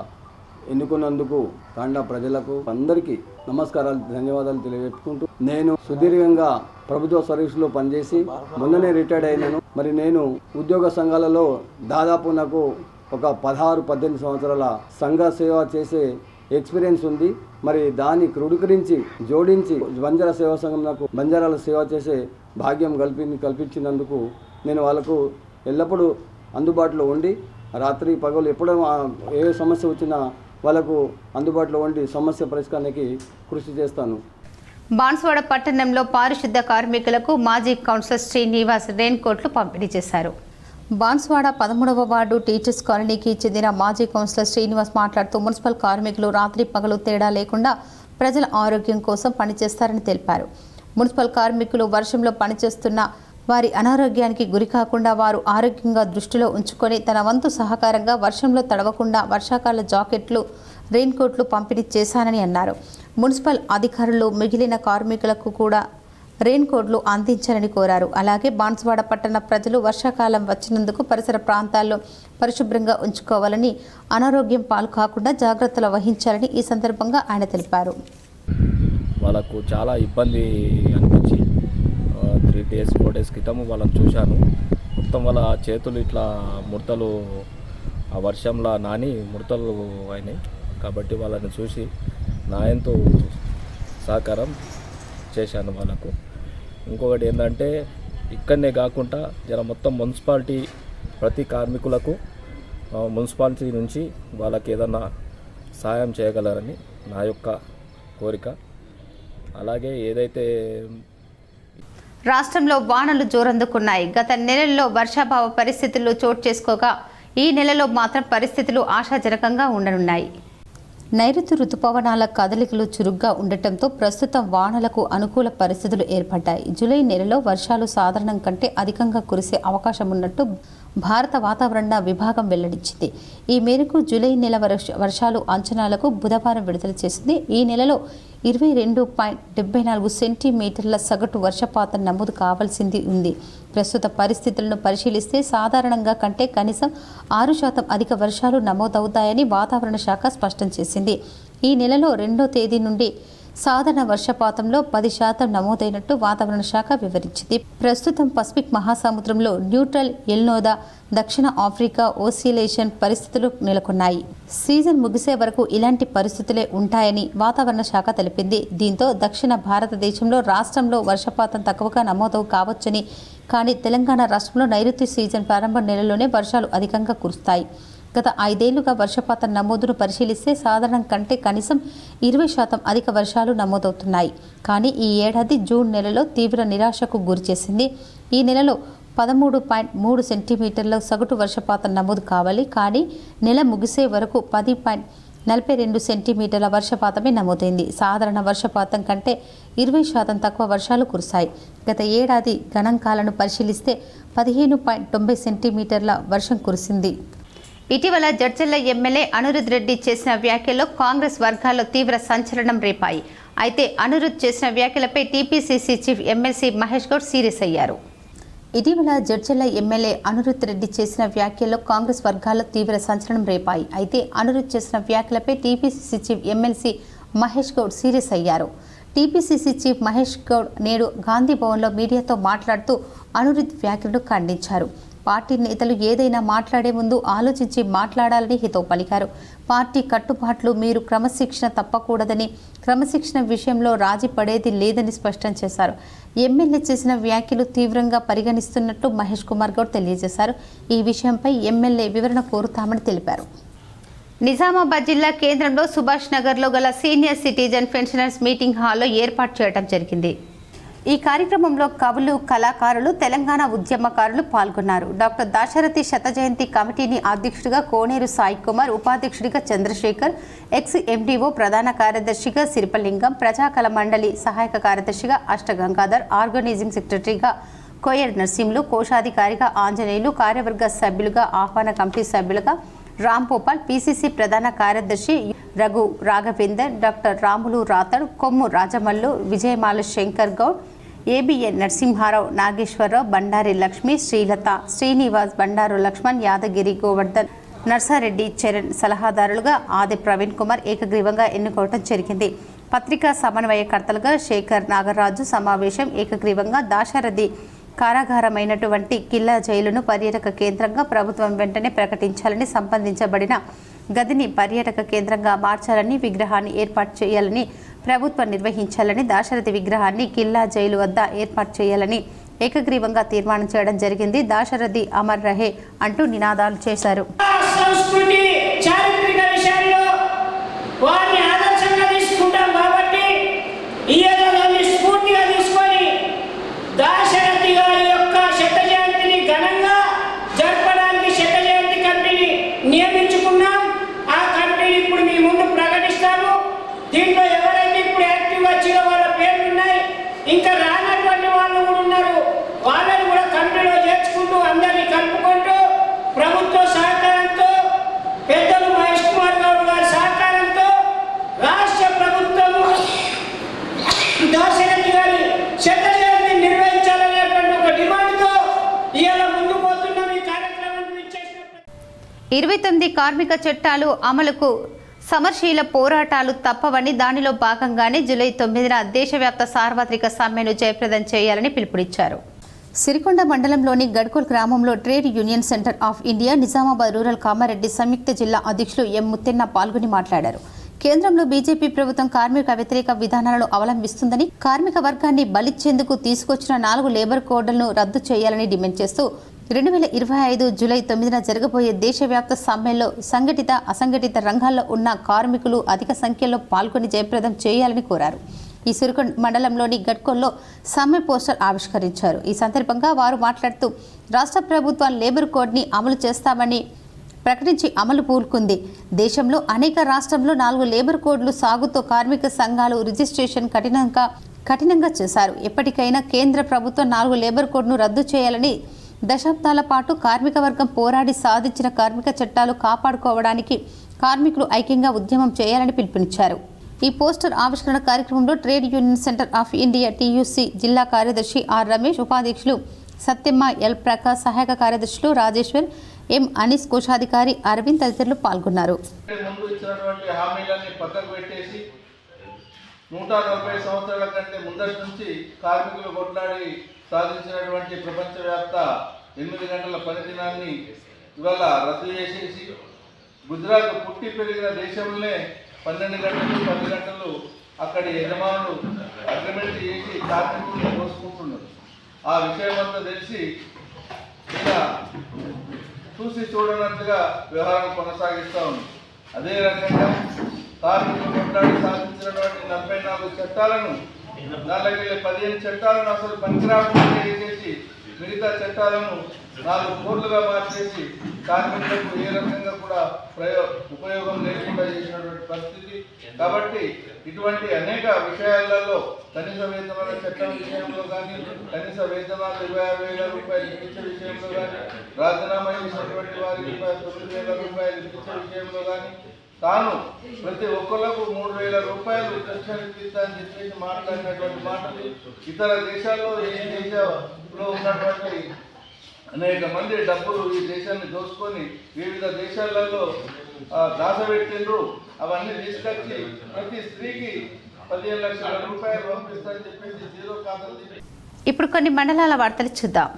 ఎన్నుకున్నందుకు తాండా ప్రజలకు అందరికీ నమస్కారాలు, ధన్యవాదాలు తెలియజేసుకుంటూ, నేను సుదీర్ఘంగా ప్రభుత్వ సర్వీసులో పనిచేసి మొన్ననే రిటైర్డ్ అయినాను. మరి నేను ఉద్యోగ సంఘాలలో దాదాపు నాకు ఒక 16-18 సంవత్సరాల సంఘ సేవ చేసే ఎక్స్పీరియన్స్ ఉంది. మరి దాన్ని క్రోడీకరించి జోడించి బంజారా సేవా సంఘం నాకు బంజారాల సేవ చేసే భాగ్యం కల్పించినందుకు నేను వాళ్ళకు ఎల్లప్పుడూ అందుబాటులో ఉండి రాత్రి పగలు ఎప్పుడూ ఏ సమస్య వచ్చినా వాళ్ళకు అందుబాటులో ఉండి సమస్య పరిష్కారానికి కృషి చేస్తాను. బాన్స్వాడ పట్టణంలో పారిశుద్ధ కార్మికులకు మాజీ కౌన్సిలర్ శ్రీనివాస్ రెయిన్ కోట్లు పంపిణీ చేశారు. బాన్స్వాడ 13వ వార్డు టీచర్స్ కాలనీకి చెందిన మాజీ కౌన్సిలర్ శ్రీనివాస్ మాట్లాడుతూ మున్సిపల్ కార్మికులు రాత్రి పగలు తేడా లేకుండా ప్రజల ఆరోగ్యం కోసం పనిచేస్తారని తెలిపారు. మున్సిపల్ కార్మికులు వర్షంలో పనిచేస్తున్న వారి అనారోగ్యానికి గురి కాకుండా వారు ఆరోగ్యంగా దృష్టిలో ఉంచుకొని తన వంతు సహకారంగా వర్షంలో తడవకుండా వర్షాకాల జాకెట్లు రెయిన్ కోట్లు పంపిణీ చేశానని అన్నారు. మున్సిపల్ అధికారులు మిగిలిన కార్మికులకు కూడా రెయిన్ కోట్లు అందించాలని కోరారు. అలాగే బాన్స్వాడ పట్టణ ప్రజలు వర్షాకాలం వచ్చినందుకు పరిసర ప్రాంతాల్లో పరిశుభ్రంగా ఉంచుకోవాలని, అనారోగ్యం పాలు కాకుండా జాగ్రత్తలు వహించాలని ఈ సందర్భంగా ఆయన తెలిపారు. వాళ్ళకు చాలా ఇబ్బంది అనిపించి 3 days 4 days క్రితం వాళ్ళని చూశాను. మొత్తం వాళ్ళ చేతులు ఇట్లా ముడతలు ఆ వర్షంలో నాని ముడతలు అయినాయి. కాబట్టి వాళ్ళని చూసి నా ఎంతో సహకారం చేశాను వాళ్ళకు. ఇంకొకటి ఏంటంటే ఇక్కడనే కాకుండా జర మొత్తం మున్సిపాలిటీ ప్రతి కార్మికులకు మున్సిపాలిటీ నుంచి వాళ్ళకి ఏదన్నా సాయం చేయగలరని నా యొక్క కోరిక. అలాగే ఏదైతే రాష్ట్రంలో వానలు జోరందుకున్నాయి. గత నెలల్లో వర్షాభావ పరిస్థితులు చోటు చేసుకోగా ఈ నెలలో మాత్రం పరిస్థితులు ఆశాజనకంగా ఉండనున్నాయి. నైరుతి రుతుపవనాల కదలికలు చురుగ్గా ఉండటంతో ప్రస్తుతం వానలకు అనుకూల పరిస్థితులు ఏర్పడ్డాయి. జూలై నెలలో వర్షాలు సాధారణం కంటే అధికంగా కురిసే అవకాశం ఉన్నట్టు భారత వాతావరణ విభాగం వెల్లడించింది. ఈ మేరకు జూలై నెల వర్షాలు అంచనాలకు బుధవారం విడుదల చేసింది. ఈ నెలలో 22.74 సెంటీమీటర్ల సగటు వర్షపాతం నమోదు కావాల్సింది ఉంది. ప్రస్తుత పరిస్థితులను పరిశీలిస్తే సాధారణంగా కంటే కనీసం 6% అధిక వర్షాలు నమోదవుతాయని వాతావరణ శాఖ స్పష్టం చేసింది. ఈ నెలలో 2వ తేదీ నుండి సాధారణ వర్షపాతంలో 10% నమోదైనట్టు వాతావరణ శాఖ వివరించింది. ప్రస్తుతం పసిఫిక్ మహాసముద్రంలో న్యూట్రల్ ఎల్నోదా దక్షిణ ఆఫ్రికా ఓసిలేషన్ పరిస్థితులు నెలకొన్నాయి. సీజన్ ముగిసే వరకు ఇలాంటి పరిస్థితులే ఉంటాయని వాతావరణ శాఖ తెలిపింది. దీంతో దక్షిణ భారతదేశంలో రాష్ట్రంలో వర్షపాతం తక్కువగా నమోదవు కావచ్చని, కానీ తెలంగాణ రాష్ట్రంలో నైరుతి సీజన్ ప్రారంభ నెలలోనే వర్షాలు అధికంగా కురుస్తాయి. గత 5 ఏళ్లుగా వర్షపాతం నమోదును పరిశీలిస్తే సాధారణం కంటే కనీసం 20% అధిక వర్షాలు నమోదవుతున్నాయి. కానీ ఈ ఏడాది జూన్ నెలలో తీవ్ర నిరాశకు గురిచేసింది. ఈ నెలలో 13.3 సెంటీమీటర్ల సగటు వర్షపాతం నమోదు కావాలి. కానీ నెల ముగిసే వరకు 10.42 సెంటీమీటర్ల వర్షపాతమే నమోదైంది. సాధారణ వర్షపాతం కంటే 20% తక్కువ వర్షాలు కురిశాయి. గత ఏడాది గణాంకాలను పరిశీలిస్తే 15.90 సెంటీమీటర్ల వర్షం కురిసింది. ఇటీవల జడ్చర్ల ఎమ్మెల్యే అనిరుద్ రెడ్డి చేసిన వ్యాఖ్యలు కాంగ్రెస్ వర్గాల్లో తీవ్ర సంచలనం రేపాయి. అయితే అనిరుద్ చేసిన వ్యాఖ్యలపై TPCC chief MLC Mahesh Goud serious అయ్యారు. ఇటీవల జడ్చర్ల ఎమ్మెల్యే అనిరుద్ రెడ్డి చేసిన వ్యాఖ్యల్లో కాంగ్రెస్ వర్గాల్లో తీవ్ర సంచలనం రేపాయి. అయితే అనిరుద్ చేసిన వ్యాఖ్యలపై TPCC chief MLC Mahesh Goud serious అయ్యారు. టీపీసీసీ చీఫ్ మహేష్ గౌడ్ నేడు గాంధీ భవన్లో మీడియాతో మాట్లాడుతూ అనిరుద్ వ్యాఖ్యలను ఖండించారు. పార్టీ నేతలు ఏదైనా మాట్లాడే ముందు ఆలోచించి మాట్లాడాలని హితవు పలికారు. పార్టీ కట్టుబాట్లు మీరు క్రమశిక్షణ తప్పకూడదని, క్రమశిక్షణ విషయంలో రాజీ పడేది లేదని స్పష్టం చేశారు. ఎమ్మెల్యే చేసిన వ్యాఖ్యలు తీవ్రంగా పరిగణిస్తున్నట్లు మహేష్ కుమార్ గౌడ్ తెలియజేశారు. ఈ విషయంపై ఎమ్మెల్యే వివరణ కోరుతామని తెలిపారు. నిజామాబాద్ జిల్లా కేంద్రంలో సుభాష్ నగర్లో గల సీనియర్ సిటిజన్ పెన్షనర్స్ మీటింగ్ హాల్లో ఏర్పాటు చేయడం జరిగింది. ఈ కార్యక్రమంలో కవులు, కళాకారులు, తెలంగాణ ఉద్యమకారులు పాల్గొన్నారు. డాక్టర్ దాశరథి శత జయంతి కమిటీని అధ్యక్షుడిగా కోనేరు సాయి కుమార్, ఉపాధ్యక్షుడిగా చంద్రశేఖర్, ఎక్స్ ఎండిఓ ప్రధాన కార్యదర్శిగా సిరిపలింగం, ప్రజాకళ మండలి సహాయక కార్యదర్శిగా అష్టగంగాధర్, ఆర్గనైజింగ్ సెక్రటరీగా కోయర్ నర్సింహులు, కోశాధికారిగా ఆంజనేయులు, కార్యవర్గ సభ్యులుగా ఆహ్వాన కమిటీ సభ్యులుగా రాంభూపాల్, పీసీసీ ప్రధాన కార్యదర్శి రఘు రాఘవేందర్, డాక్టర్ రాములు రాథడ్, కొమ్ము రాజమల్లు, విజయమాల శంకర్ గౌడ్, ఏబిఎన్ నరసింహారావు, నాగేశ్వరరావు, బండారి లక్ష్మి, శ్రీలత, శ్రీనివాస్, బండారు లక్ష్మణ్, యాదగిరి గోవర్ధన్, నర్సారెడ్డి చరణ్ సలహాదారులుగా ఆది ప్రవీణ్ కుమార్ ఏకగ్రీవంగా ఎన్నుకోవడం జరిగింది. పత్రికా సమన్వయకర్తలుగా శేఖర్ నాగరాజు, సమావేశం ఏకగ్రీవంగా దాశరథి కారాగారమైనటువంటి కిల్లా జైలును పర్యాటక కేంద్రంగా ప్రభుత్వం వెంటనే ప్రకటించాలని, సంబంధించబడిన గదిని పర్యాటక కేంద్రంగా మార్చాలని, విగ్రహాన్ని ఏర్పాటు చేయాలని, ప్రభుత్వం నిర్వహించాలని, దాశరథి విగ్రహాన్ని కిల్లా జైలు వద్ద ఏర్పాటు చేయాలని ఏకగ్రీవంగా తీర్మానం చేయడం జరిగింది. దాశరథి అమర్ రహే అంటూ నినాదాలు చేశారు. సంస్కృతి చారిత్రక విషయాల్లో వారిని ఆదర్శంగా తీసుకుంటాం కాబట్టి ఈయనని స్ఫూర్తిగా తీసుకొని దాశరథి గారి యొక్క శత జయంతిని ఘనంగా జరపడానికి శత జయంతి కమిటీని నియమించుకున్నాం. ఆ కమిటీని ఇప్పుడు మీ ముందు ప్రకటిస్తాము. దీంట్లో ఎవరైతే ఇప్పుడు యాక్టివ్ వచ్చిన వాళ్ళ పేర్లు ఉన్నాయి, ఇంకా రానటువంటి వాళ్ళు కూడా ఉన్నారు. వాళ్ళని కూడా కమిటీలో చేర్చుకుంటూ అందరినీ కలుపుకుంటూ ప్రభుత్వ సహకారంతో, పెద్దలు మహేష్ కుమార్ గౌడ్ గారి సహకారంతో రాష్ట్ర ప్రభుత్వము దాశరథి గారి శత జయంతి నిర్వహించాలనేటువంటి ఒక డిమాండ్తో ఇవాళ ముందుకు పోతున్నాం. ఈ కార్యక్రమాన్ని ఇచ్చేసిన 29 కార్మిక చట్టాలు అమలుకు సమరశీల పోరాటాలు తప్పవని, దానిలో భాగంగానే జూలై 9న దేశవ్యాప్త సార్వత్రిక సమ్మెను జయప్రదం చేయాలని పిలుపునిచ్చారు. సిరికొండ మండలంలోని గడ్కోల్ గ్రామంలో trade union centre of India, Nizamabad rural Kamareddy సంయుక్త జిల్లా అధ్యక్షులు ఎం ముత్తెన్న పాల్గొని మాట్లాడారు. కేంద్రంలో బీజేపీ ప్రభుత్వం కార్మిక వ్యతిరేక విధానాలను అవలంబిస్తుందని, కార్మిక వర్గాన్ని బలిచ్చేందుకు తీసుకొచ్చిన 4 లేబర్ కోడ్లను రద్దు చేయాలని డిమాండ్ చేస్తూ 2025 జూలై 9న జరగబోయే దేశవ్యాప్త సమ్మెలో సంఘటిత, అసంఘటిత రంగాల్లో ఉన్న కార్మికులు అధిక సంఖ్యలో పాల్గొని జయప్రదం చేయాలని కోరారు. ఈ సిరికొండ మండలంలోని గడ్కోల్లో సమ్మె పోస్టర్ ఆవిష్కరించారు. ఈ సందర్భంగా వారు మాట్లాడుతూ రాష్ట్ర ప్రభుత్వం లేబర్ కోడ్ని అమలు చేస్తామని ప్రకటించి అమలు పూనుకుంది. దేశంలో అనేక రాష్ట్రంలో 4 లేబర్ కోడ్లు సాగుతో కార్మిక సంఘాలు రిజిస్ట్రేషన్ కఠినంగా చేశారు. ఎప్పటికైనా కేంద్ర ప్రభుత్వం 4 లేబర్ కోడ్ను రద్దు చేయాలని, దశాబ్దాల పాటు కార్మిక వర్గం పోరాడి సాధించిన కార్మిక చట్టాలు కాపాడుకోవడానికి కార్మికులు ఐక్యంగా ఉద్యమం చేయాలని పిలుపునిచ్చారు. ఈ పోస్టర్ ఆవిష్కరణ కార్యక్రమంలో trade union centre of India TUC జిల్లా కార్యదర్శి ఆర్ రమేష్, ఉపాధ్యక్షులు సత్యమ్మ, ఎల్ ప్రకాష్, సహాయక కార్యదర్శులు రాజేశ్వర్, ఎం అనీస్, కోశాధికారి అరవింద్ తదితరులు పాల్గొన్నారు. 140 సంవత్సరాల కంటే ముందటి నుంచి కార్మికులు కొట్లాడి సాధించినటువంటి ప్రపంచవ్యాప్త 8 గంటల పనిదినాన్ని ఇవాళ రద్దు చేసేసి గుజరాత్ పుట్టి పెరిగిన దేశంలోనే 12 గంటలు 10 గంటలు అక్కడి యజమానులు అగ్రిమెంట్ చేసి కార్మికులను మోసుకుంటున్నారు. ఆ విషయం అంతా తెలిసి ఇలా చూసి చూడనట్టుగా వ్యవహారం కొనసాగిస్తూ ఉంది. అదే రకంగా కార్మికులు కొట్లాడి సాధించినటువంటి 44 చట్టాలను, దానికి 15 చట్టాలను అసలు పనికిరాకుండా చేసేసి మిగతా చట్టాలను 4 కోర్లుగా మార్చేసి కార్మికులకు ఏ రకంగా కూడా ఉపయోగం లేకుండా చేసినటువంటి పరిస్థితి. కాబట్టి ఇటువంటి అనేక విషయాలలో కనీస వేతనాల చట్టం విషయంలో కానీ, కనీస వేతనాలు 26,000 రూపాయలు ఇప్పించే విషయంలో కానీ, రాజీనామా చేసినటువంటి వారికి 9,000 రూపాయలు ఇప్పించే విషయంలో కానీ, తాను ప్రతి ఒక్కరికి 3,000 రూపాయలు పెన్షన్ ఇప్పిస్తానని చెప్పేసి మాట్లాడినటువంటి మాటలు ఇతర దేశాల్లో, ఈ దేశంలో ఉన్నటువంటి అనేక మంది డబ్బులు ఈ దేశాన్ని దోచుకొని వివిధ దేశాలలో దాచబెట్టిండ్రు. అవన్నీ తీసుకొచ్చి ప్రతి స్త్రీకి 15 లక్షల రూపాయలు పంపిస్తారని చెప్పేసి జీరో ఖాతాలు. ఇప్పుడు కొన్ని మండలాల వార్తలు చూద్దాం.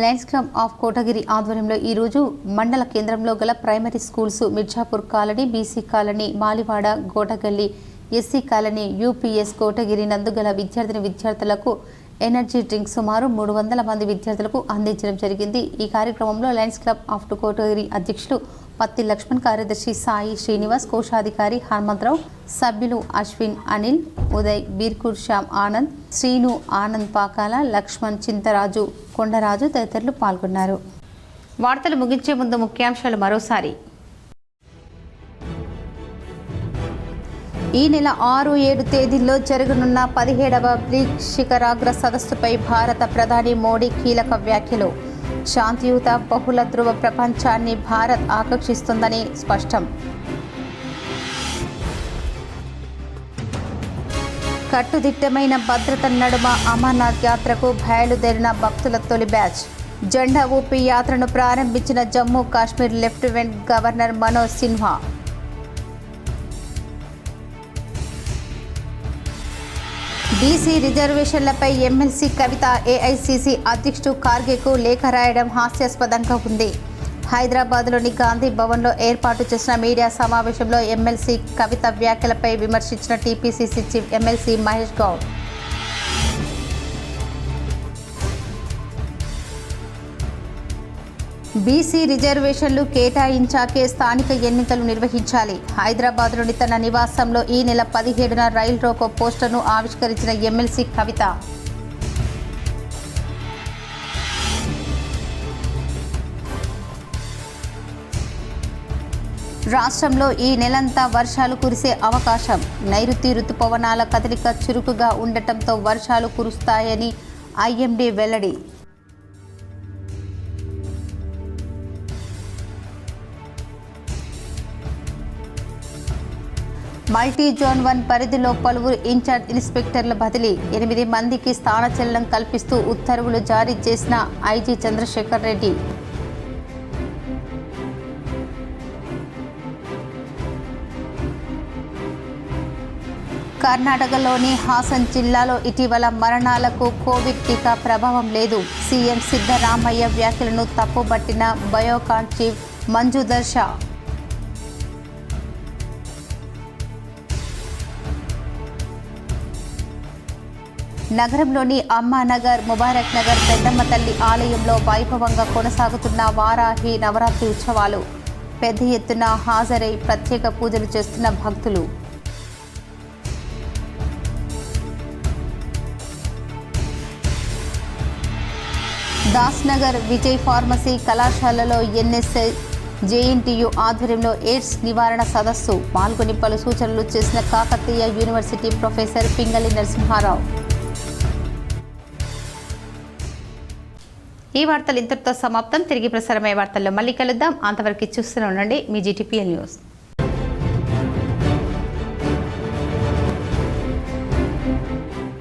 లయన్స్ క్లబ్ ఆఫ్ కోటగిరి ఆధ్వర్యంలో ఈరోజు మండల కేంద్రంలో గల primary schools Mirzapur colony, BC colony, Maliwada, Gotagalli, SC colony, UPS Kotagiri నందుగల విద్యార్థులకు ఎనర్జీ డ్రింక్ సుమారు 300 మంది విద్యార్థులకు అందించడం జరిగింది. ఈ కార్యక్రమంలో లయన్స్ క్లబ్ ఆఫ్ కోటగిరి అధ్యక్షులు పత్తి లక్ష్మణ్, కార్యదర్శి సాయి శ్రీనివాస్, కోశాధికారి హనుమంతరావు, సభ్యులు అశ్విన్, అనిల్, ఉదయ్, బీర్కూర్ శ్యామ్ ఆనంద్, శ్రీను, ఆనంద్ పాకాల, లక్ష్మణ్, చింతరాజు, కొండరాజు తదితరులు పాల్గొన్నారు. వార్తలు ముగించే ముందు ముఖ్యాంశాలు మరోసారి. ఈ నెల 6, 7 తేదీల్లో జరగనున్న 17వ బ్రిక్స్ శిఖరాగ్ర సదస్సుపై భారత ప్రధాని మోడీ కీలక వ్యాఖ్యలు. శాంతియుత బహుళ ధృవ ప్రపంచాన్ని భారత్ ఆకాంక్షిస్తుందని స్పష్టం. కట్టుదిట్టమైన భద్రత నడుమ అమర్నాథ్ యాత్రకు బయలుదేరిన భక్తుల తొలి బ్యాచ్. జెండా ఊపి యాత్రను ప్రారంభించిన Jammu Kashmir lieutenant governor Manoj Sinha. BC రిజర్వేషన్లపై ఎమ్మెల్సీ కవిత ఏఐసీసీ అధ్యక్షుడు ఖార్గేకు లేఖ రాయడం హాస్యాస్పదంగా ఉంది. హైదరాబాద్లోని గాంధీ భవన్లో ఏర్పాటు చేసిన మీడియా సమావేశంలో ఎమ్మెల్సీ కవిత వ్యాఖ్యలపై విమర్శించిన TPCC chief MLC Mahesh Goud. BC రిజర్వేషన్లు కేటాయించాకే స్థానిక ఎన్నికలు నిర్వహించాలి. హైదరాబాద్లోని తన నివాసంలో ఈ నెల 17న రైల్ రోకో పోస్టర్ను ఆవిష్కరించిన ఎమ్మెల్సీ కవిత. రాష్ట్రంలో ఈ నెలంతా వర్షాలు కురిసే అవకాశం. నైరుతి రుతుపవనాల కదలిక చురుకుగా ఉండటంతో వర్షాలు కురుస్తాయని ఐఎండీ వెల్లడి. మల్టీ జోన్ 1 పరిధిలో పలువురు ఇన్ఛార్జ్ ఇన్స్పెక్టర్ల బదిలీ. 8 మందికి స్థానచలనం కల్పిస్తూ ఉత్తర్వులు జారీ చేసిన ఐజీ చంద్రశేఖర్ రెడ్డి. కర్ణాటకలోని హాసన్ జిల్లాలో ఇటీవల మరణాలకు కోవిడ్ టీకా ప్రభావం లేదు. సీఎం సిద్ధరామయ్య వ్యాఖ్యలను తప్పుబట్టిన బయోకాన్ చీఫ్ మంజుదర్ షా. నగరంలోని అమ్మానగర్, ముబారక్ నగర్ పెద్దమ్మ తల్లి ఆలయంలో వైభవంగా కొనసాగుతున్న వారాహి నవరాత్రి ఉత్సవాలు. పెద్ద ఎత్తున హాజరై ప్రత్యేక పూజలు చేస్తున్న భక్తులు. దాస్నగర్ విజయ్ ఫార్మసీ కళాశాలలో ఎన్ఎస్ఐ జేఎన్టీయూ ఆధ్వర్యంలో ఎయిడ్స్ నివారణ సదస్సు. పాల్గొని పలు సూచనలు చేసిన కాకతీయ యూనివర్సిటీ ప్రొఫెసర్ పింగళి నరసింహారావు. ఈ వార్తలు ఇంతటితో సమాప్తం. తిరిగి ప్రసారమయ్యే వార్తల్లో మళ్ళీ కలుద్దాం. అంతవరకు చూస్తూనే ఉండండి మీ జీటీపీఎల్ న్యూస్.